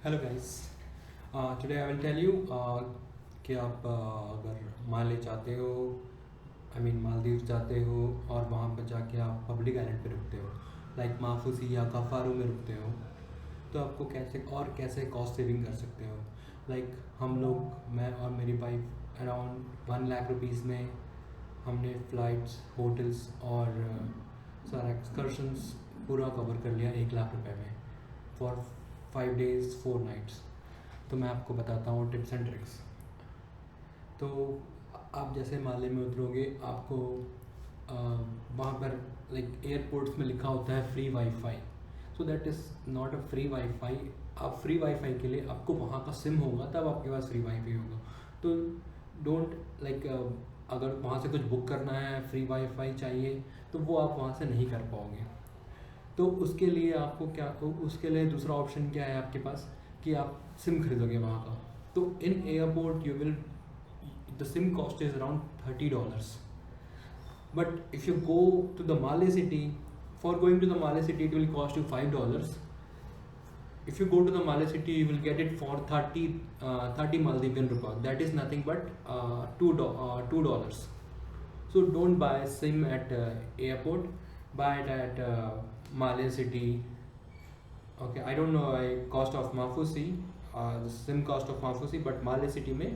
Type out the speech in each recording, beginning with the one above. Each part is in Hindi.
Hello guys, today I will tell you कि आप अगर माले चाहते हो, मालदीव जाते हो और वहाँ पर जाके आप पब्लिक आइलैंड पे रुकते हो, लाइक माफूसी या काफारू में रुकते हो, तो आपको कैसे कॉस्ट सेविंग कर सकते हो। लाइक हम लोग, मैं और मेरी वाइफ, अराउंड 1 लाख रुपीज़ में हमने फ़्लाइट्स, होटल्स और सारा एक्सकर्शंस पूरा कवर कर लिया 1 लाख रुपए में फॉर 5 days 4 nights। तो मैं आपको बताता हूँ टिप्स एंड ट्रिक्स। तो आप जैसे माले में उतरोगे, आपको वहाँ पर लाइक एयरपोर्ट्स में लिखा होता है free wifi. So that is not a free wifi. आप फ्री वाईफाई के लिए आपको वहाँ का सिम होगा, तब आपके पास फ्री वाईफाई होगा। तो डोंट लाइक अगर वहाँ से कुछ बुक करना है, फ्री वाईफाई चाहिए, तो वो आप वहाँ से नहीं कर पाओगे। तो उसके लिए आपको उसके लिए दूसरा ऑप्शन क्या है आपके पास, कि आप सिम खरीदोगे वहाँ का। तो in airport the sim cost is around $30। But if you go to the Male city, for going to the Male city it will cost you $5। If you go to the Malay city, you will get it for 30 Maldivian rupees. That is nothing but $2. So don't buy SIM at airport. Buy it at Malay city. Okay, I don't know cost of Mafusi, the SIM cost of Mafusi, but Malay city में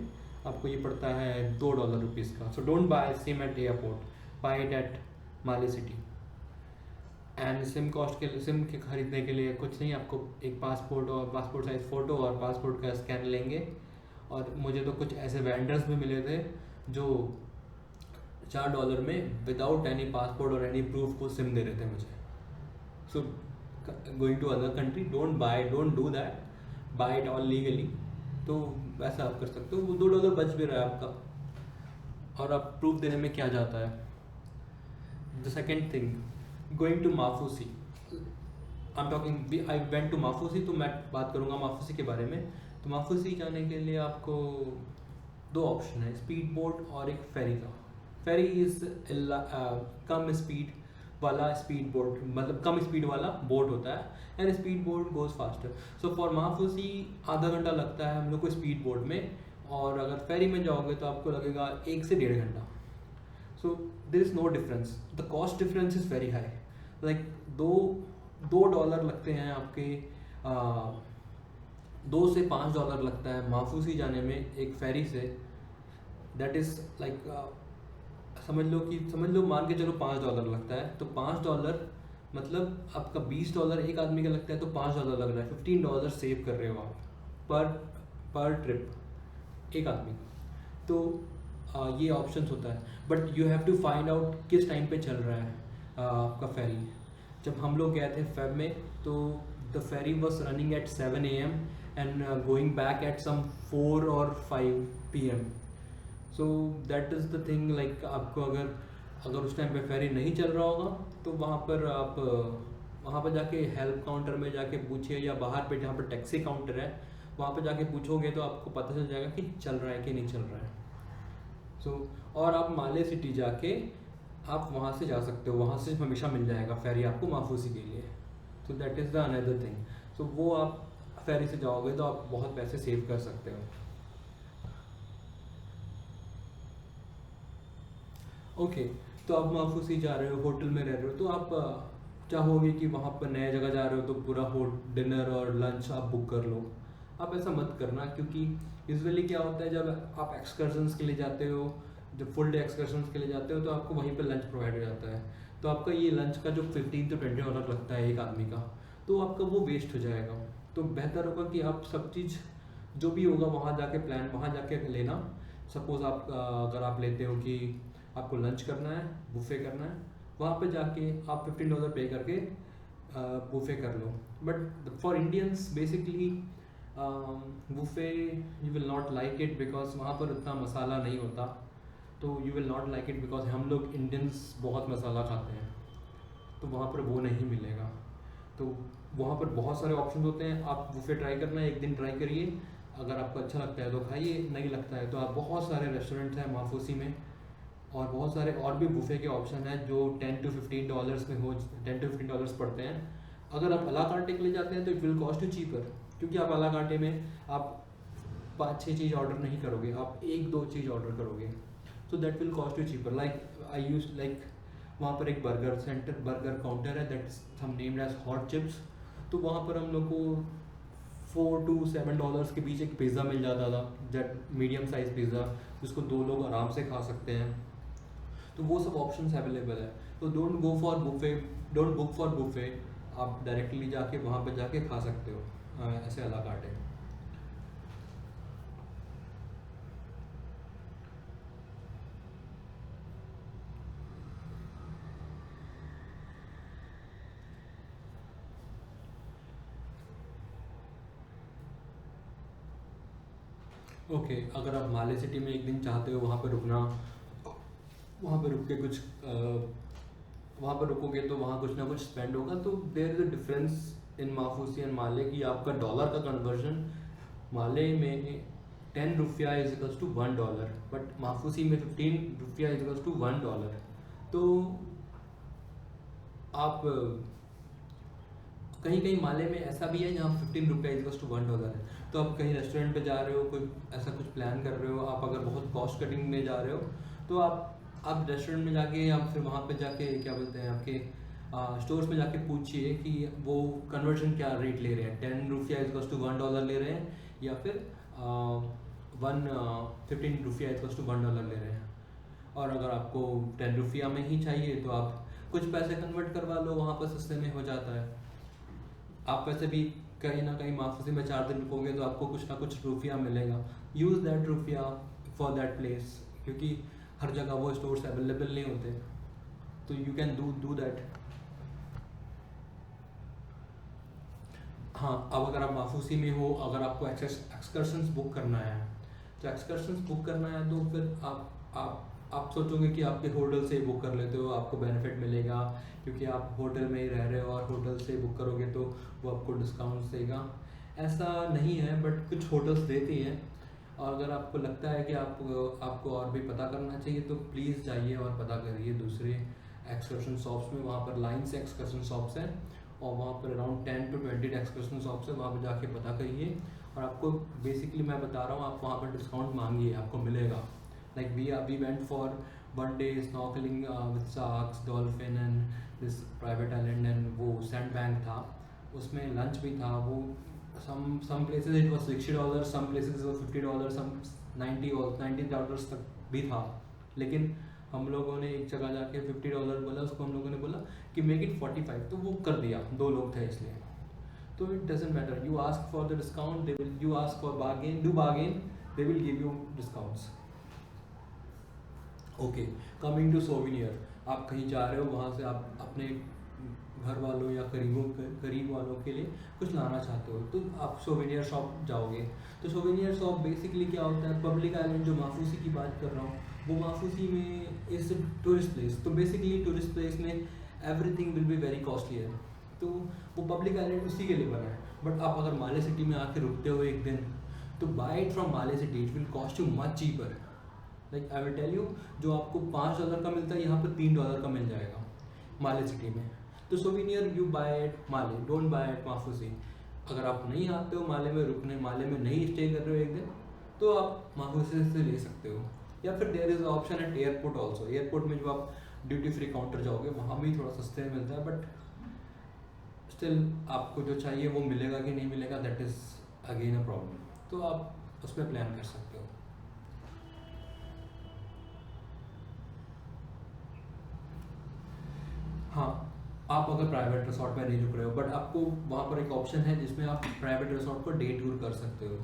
आपको ये पड़ता है $2 का. So don't buy SIM at airport. Buy it at Malay city. And SIM के ख़रीदने के लिए कुछ नहीं, आपको एक पासपोर्ट साइज़ फ़ोटो और पासपोर्ट का स्कैन लेंगे। और मुझे तो कुछ ऐसे वेंडर्स भी मिले थे जो $4 में विदाउट एनी पासपोर्ट और एनी प्रूफ को सिम दे रहे थे मुझे। So going to other country, don't do that, buy it all legally. तो वैसा आप कर सकते हो, वो $2 बच भी रहा है आपका, और आप प्रूफ देने में क्या जाता है। The second thing, going to Maafushi, I went to Maafushi, तो मैं बात करूँगा माफूसी के बारे में। तो माफूसी जाने के लिए आपको 2 ऑप्शन है, स्पीड बोट और एक फेरी का। फेरी इज़ कम स्पीड वाला स्पीड बोट, मतलब कम स्पीड वाला बोट होता है, and speed boat goes faster. So for Maafushi आधा घंटा लगता है हम लोग को स्पीड बोट में, और अगर फेरी में जाओगे तो आपको लगेगा 1 से 1.5 घंटा। So there is no difference. The cost difference is very high. Like $2 लगते हैं आपके, 2 से $5 लगता है माफूसी जाने में एक फेरी से। That is like समझ लो मान के चलो $5 लगता है, तो $5 मतलब आपका $20 एक आदमी का लगता है, तो $5 लग रहा है, $15 सेव कर रहे हो आप पर ट्रिप एक आदमी का। तो ये ऑप्शंस होता है, but you have to find out किस टाइम पे चल रहा है आपका फेरी। जब हम लोग गए थे फेब में, तो the ferry was running at 7 AM and going back at some 4 और 5 PM। So that is the thing, like आपको अगर उस टाइम पे फेरी नहीं चल रहा होगा, तो वहाँ पर जाके हेल्प काउंटर में जाके पूछिए, या बाहर पे जहाँ पर टैक्सी काउंटर है वहाँ पर जाके पूछोगे तो आपको पता चल जाएगा कि चल रहा है कि नहीं चल रहा है। और आप माले सिटी जाके आप वहाँ से जा सकते हो, वहाँ से हमेशा मिल जाएगा फेरी आपको माफूसी के लिए। So that is the another thing. So वो आप फेरी से जाओगे तो आप बहुत पैसे सेव कर सकते हो। ओके, तो आप माफूसी जा रहे हो, होटल में रह रहे हो, तो आप चाहोगे कि वहाँ पर नए जगह जा रहे हो तो पूरा डिनर और लंच आप बुक कर लो। आप ऐसा मत करना, क्योंकि यूजुअली क्या होता है, जब आप एक्सकर्शंस के लिए जाते हो, जब फुल डे एक्सकर्शंस के लिए जाते हो, तो आपको वहीं पे लंच प्रोवाइड हो जाता है। तो आपका ये लंच का जो $15 to $20 लगता है एक आदमी का, तो आपका वो वेस्ट हो जाएगा। तो बेहतर होगा कि आप सब चीज़ जो भी होगा वहाँ जाके लेना। सपोज़ अगर आप लेते हो कि आपको लंच करना है, बुफे करना है, वहाँ पे जाके आप $15 पे करके बुफे कर लो। But for Indians basically buffet you will not like it, because वहाँ पर उतना मसाला नहीं होता। तो you will not like it because हम लोग इंडियंस बहुत मसाला खाते हैं, तो वहाँ पर वो नहीं मिलेगा। तो वहाँ पर बहुत सारे ऑप्शन होते हैं, आप बुफे ट्राई करना, एक दिन ट्राई करिए, अगर आपको अच्छा लगता है तो खाइए, नहीं लगता है तो आप बहुत सारे रेस्टोरेंट्स हैं माफूसी में, और बहुत सारे और भी बुफे के ऑप्शन हैं जो $10 to $15 में $10 to $15 पड़ते हैं। अगर आप अला कार्टे के लिए जाते हैं तो it will cost you cheaper. क्योंकि आप अला काटे में आप 5-6 चीज़ ऑर्डर नहीं करोगे, आप 1-2 चीज़ ऑर्डर करोगे, तो that will cost you cheaper. Like I use like वहाँ पर एक बर्गर काउंटर है, that some named as hot chips. तो वहाँ पर हम लोग को $4 to $7 के बीच एक पिज़्ज़ा मिल जाता था, दैट मीडियम साइज़ पिज़्ज़ा जिसको 2 लोग आराम से खा सकते हैं। तो वो सब ऑप्शंस अवेलेबल है। तो डोंट बुक फॉर बुफे, आप डायरेक्टली जाके वहाँ पर जाके खा सकते हो ऐसे अला काटे। ओके, अगर आप माले सिटी में एक दिन चाहते हो वहाँ पर रुकना, वहाँ पर रुक के कुछ वहाँ पर रुकोगे तो वहाँ कुछ ना कुछ स्पेंड होगा। तो there is a difference in Maafushi and Male कि आपका डॉलर का कन्वर्जन माले में 10 रुपया is equals to $1, but Maafushi में 15 रुपया इज इक्वल्स टू $1। तो आप कहीं कहीं माले में ऐसा भी है जहाँ 15 रुपया इज इक्वल्स टू $1 है। तो आप कहीं रेस्टोरेंट पे जा रहे हो, कोई ऐसा कुछ प्लान कर रहे हो, आप अगर बहुत कॉस्ट कटिंग में जा रहे हो तो आप रेस्टोरेंट में जाके या फिर वहाँ पे जाके क्या बोलते हैं आपके स्टोर्स में जाके पूछिए कि वो कन्वर्जन क्या रेट ले रहे हैं, 10 रुपया इज टू $1 ले रहे हैं या फिर 15 रुपया इज टू $1 ले रहे हैं। और अगर आपको 10 रुपया में ही चाहिए तो आप कुछ पैसे कन्वर्ट करवा लो, वहाँ पर सस्ते में हो जाता है। आप वैसे भी कहीं ना कहीं माफूसी में 4 दिन रुकोगे तो आपको कुछ ना कुछ रुपया मिलेगा। यूज़ दैट रुपया फॉर दैट प्लेस, क्योंकि हर जगह वो स्टोर्स अवेलेबल नहीं होते। तो यू कैन डू दैट। हाँ, अब अगर आप माफूसी में हो, अगर आपको एक्सकर्शंस बुक करना है, तो एक्सकर्शंस बुक करना है तो फिर आप सोचोगे कि आपके होटल से ही बुक कर लेते हो, आपको बेनिफिट मिलेगा क्योंकि आप होटल में ही रह रहे हो और होटल से बुक करोगे तो वो आपको डिस्काउंट्स देगा। ऐसा नहीं है, बट कुछ होटल्स देती हैं। और अगर आपको लगता है कि आपको और भी पता करना चाहिए तो प्लीज़ जाइए और पता करिए दूसरे एक्सकर्शन शॉप्स में। वहाँ पर लाइन से एक्सकर्शन शॉप्स हैं और वहाँ पर अराउंड 10 to 20 एक्सकर्शन शॉप्स है, वहाँ पर जाके पता करिए। और आपको बेसिकली मैं बता रहा हूँ, आप वहाँ पर डिस्काउंट मांगिए, आपको मिलेगा। Like we went for 1 day snorkeling with sharks, dolphin and this private island, and वो sandbank था, उसमें लंच भी था। वो some places it was $60, some places it was $50, some $90 तक भी था। लेकिन हम लोगों ने एक जगह जाके $50 बोला, उसको हम लोगों ने बोला कि मेक इट 45, तो वो कर दिया, 2 लोग थे इसलिए। तो it doesn't matter, you ask for the discount, you ask for bargain, they will give you discounts. Okay, coming to souvenir, आप कहीं जा रहे हो, वहाँ से आप अपने घर वालों या करीब वालों के लिए कुछ लाना चाहते हो तो आप सोविनियर शॉप जाओगे। तो सोविनियर शॉप बेसिकली क्या होता है, पब्लिक आइलैंड जो माफूसी की बात कर रहा हूँ, वो माफूसी में इस टूरिस्ट प्लेस। तो बेसिकली टूरिस्ट प्लेस में everything will be very costly है, तो वो पब्लिक आइलैंड उसी के लिए बना है। बट आप अगर माले सिटी में आके रुकते हो एक दिन, तो buy it from Male city it will cost you much cheaper. Like I will tell you, जो आपको $5 का मिलता है यहाँ पर $3 का मिल जाएगा माले सिटी में। तो souvenir you buy at Male, don't buy at Maafushi. अगर आप नहीं आते हो माले में रुकने, माले में नहीं स्टे कर रहे हो एक दिन, तो आप माफूसी से ले सकते हो। या फिर there is option at airport also. Airport में जब आप ड्यूटी फ्री काउंटर जाओगे वहाँ भी थोड़ा सस्ते में मिलता है, बट स्टिल आपको जो चाहिए वो मिलेगा कि नहीं मिलेगा, that is again a problem. तो आप उस पर प्लान कर सकते हो। हाँ, आप अगर प्राइवेट रिसोर्ट में नहीं रुक रहे हो, बट आपको वहाँ पर एक ऑप्शन है जिसमें आप प्राइवेट रिसोर्ट को डे टूर कर सकते हो।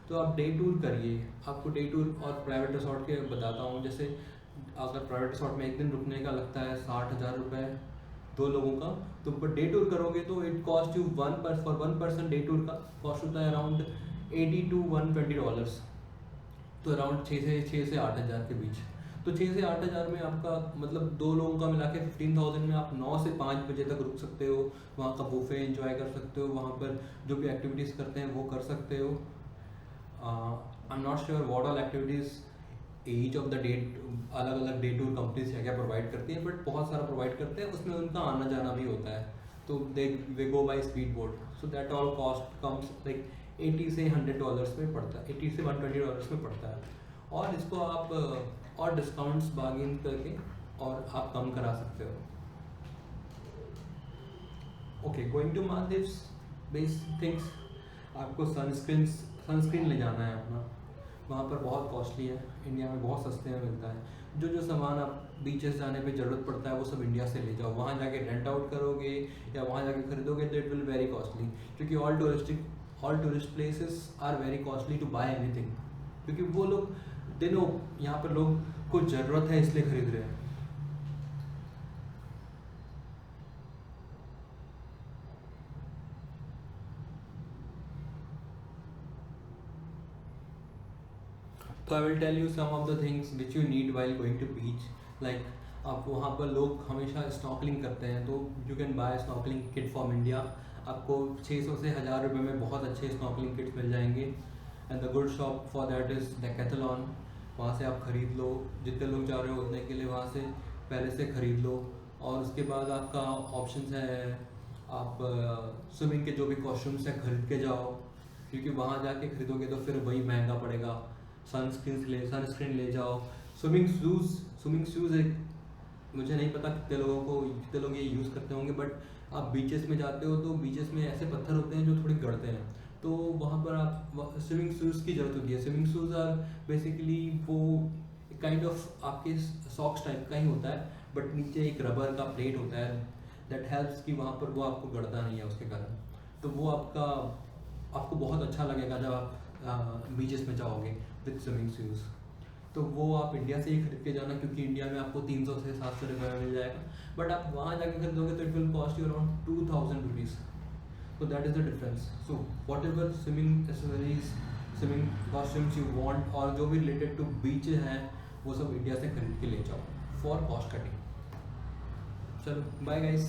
तो आप डे टूर करिए। आपको डे टूर और प्राइवेट रिसोर्ट के बताता हूँ। जैसे अगर प्राइवेट रिसोर्ट में एक दिन रुकने का लगता है 60,000 रुपये 2 लोगों का, तो डे टूर करोगे तो it cost you for 1 person day tour का कॉस्ट होता है अराउंड $80 to $120। तो अराउंड 6 से 8 हज़ार के बीच। तो 6 से 8 हज़ार में आपका मतलब 2 लोगों का मिला के 15,000 में आप 9 से 5 बजे तक रुक सकते हो। वहाँ का बुफे एंजॉय कर सकते हो, वहाँ पर जो भी एक्टिविटीज़ करते हैं वो कर सकते हो। I am not sure what all activities each of the day, अलग अलग डे टूर कंपनीज क्या क्या प्रोवाइड करती हैं, बट बहुत सारा प्रोवाइड करते हैं। उसमें उनका आना जाना भी होता है, तो they go by speed boat, so that all cost comes like 80 से $100 में पड़ता है, 80 से $120 में पड़ता है। और इसको आप और डिस्काउंट्स बार्गेन करके और आप कम करा सकते हो। Okay, going to Maldives, basic things, आपको सनस्क्रीन ले जाना है अपना, वहाँ पर बहुत कॉस्टली है, इंडिया में बहुत सस्ते में मिलता है। जो जो सामान आप बीचेस जाने पे ज़रूरत पड़ता है वो सब इंडिया से ले जाओ, वहाँ जाके रेंट आउट करोगे या वहाँ जाके खरीदोगे तो इट विल वेरी कॉस्टली, क्योंकि all tourist places are very costly to buy anything, क्योंकि वो लोग दिनों यहाँ पर लोग को ज़रूरत है इसलिए खरीद रहे हैं। तो I will tell you some of the things which you need while going to beach. Like आप वहाँ पर लोग हमेशा स्नॉकलिंग करते हैं, तो you can buy snorkelling kit from India. आपको 600 से 1000 रुपये में बहुत अच्छे स्नॉकलिंग किट्स मिल जाएंगे। And the good shop for that is Decathlon, वहाँ से आप ख़रीद लो, जितने लोग जा रहे हो उतने के लिए वहाँ से पहले से ख़रीद लो। और उसके बाद आपका ऑप्शंस है, आप स्विमिंग के जो भी कॉस्ट्यूम्स हैं खरीद के जाओ, क्योंकि वहाँ जाके खरीदोगे तो फिर वही महंगा पड़ेगा। सनस्क्रीन ले जाओ। स्विमिंग शूज़ एक, मुझे नहीं पता कितने लोग ये यूज़ करते होंगे, बट आप बीचेस में जाते हो तो बीचेस में ऐसे पत्थर होते हैं जो थोड़ी गड़ते हैं, तो वहाँ पर आप स्विमिंग शूज़ की ज़रूरत होती है। स्विमिंग शूज़ आर बेसिकली वो काइंड ऑफ आपके सॉक्स टाइप का ही होता है, बट नीचे एक रबर का प्लेट होता है दैट हेल्प्स कि वहाँ पर वो आपको गड़ता नहीं है उसके कारण। तो वो आपको बहुत अच्छा लगेगा जब आप बीचेस में जाओगे विद स्विमिंग शूज़। तो वो आप इंडिया से ही खरीद के जाना, क्योंकि इंडिया में आपको 300 से 700 रुपये में मिल जाएगा, बट आप वहाँ जाके खरीदोगे तो it will cost you around 2000 rupees. So that is the difference. So whatever swimming accessories, swimming costumes you want और जो भी related to beach हैं वो सब इंडिया से खरीद के ले जाओ for cost cutting। चलो बाय गाइस।